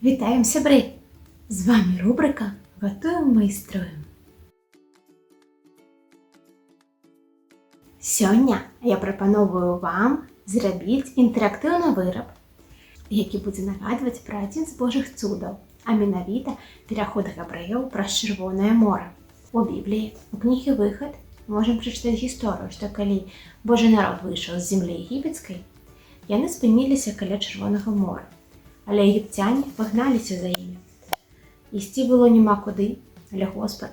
Вітаем, сябры! З вами рубрика «Гатуем, майструем». Сёння я прапановую вам зрабіць інтэрактыўны выраб, які будзе нагадваць пра адзін з Божых цудаў, а менавіта пераход габрэяў праз Чырвонае мора. У Бібліі, у кнізе «Выхад» можам прачытаць гісторыю, што калі Божы народ выйшаў з зямлі егіпецкай, яны спыніліся каля Чырвонага мора. Але егіпцяне пагналіся за імі. Ісці было няма куды, але Господ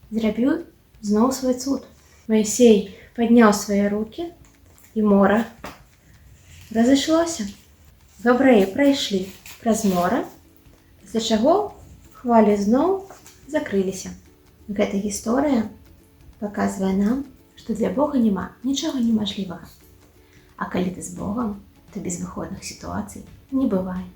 зрабіў зноў свой цуд. Маісей падняў свае рукі, і мора разышлося. Габрэі прайшлі праз мора, пасля чаго хвалі зноў закрыліся. Гэта гісторыя паказвае нам, што для Бога няма нічога немажлівага. А калі ты з Богам, то безвыходных сітуацый не бывае.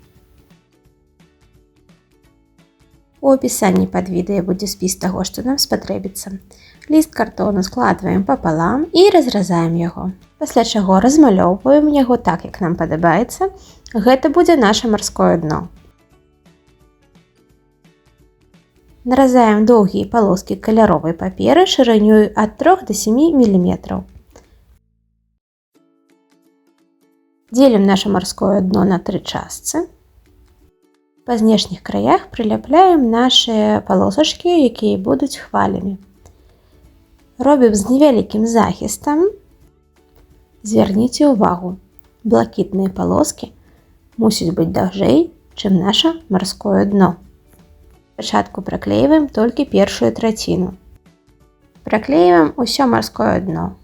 У апісанні пад відэа будзе спіс таго, што нам спатрэбіцца. Ліст картону складваем папалам і разразаем яго. Пасля чаго размалёўваем яго так, як нам падабаецца. Гэта будзе наша марское дно. Наразаем доўгія палоскі каляровай паперы шырынёй ад 3 до 7 мм. Дзелім наше марское дно на 3 частцы. Па знешніх краях прыляпляем нашыя палосачкі, якія будуць хвалямі. Робім з невялікім захістам. Звярніце ўвагу, блакітныя палоскі мусяць быць даўжэй, чым наша марское дно. Спачатку праклейваем толькі першую траціну. Праклейваем усё марское дно.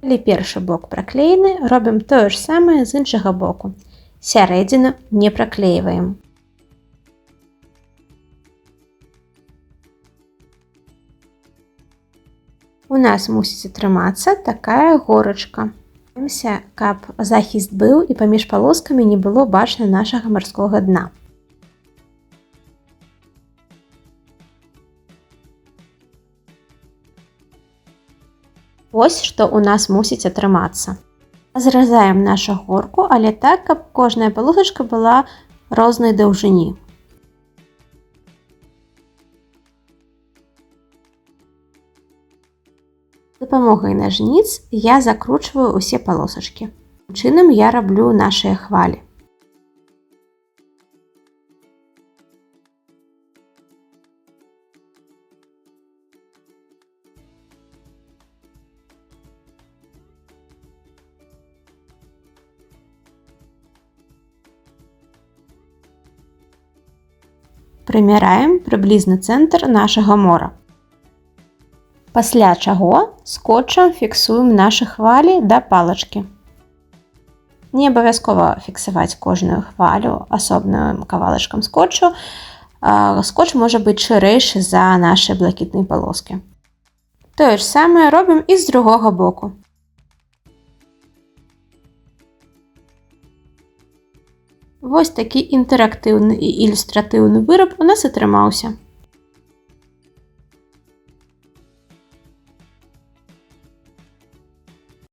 Калі першы бок праклеены, робім тое ж самае з іншага боку. Сярэдзіну не праклейваем. У нас мусіць атрымацца такая горачка. Каб захіст быў і паміж палоскамі не было бачна нашага марскога дна. Вось што ў нас мусіць атрымацца. Зразаем нашу горку, але так, каб кожная палосачка была рознай даўжыні. З дапамогай нажніц я закручваю ўсе палосачкі. Такім чынам я раблю нашыя хвалі. Прымяраем прыблізны цэнтр нашага мора. Пасля чаго скотчам фіксуем нашы хвалі да палачкі. Не абавязкова фіксаваць кожную хвалю асобным кавалачкам скотчу. Скотч можа быць шырэйшы за нашы блакітныя палоскі. Тое ж самае робім і з другога боку. Вось такі інтэрактыўны і ілюстратыўны выраб у нас атрымаўся.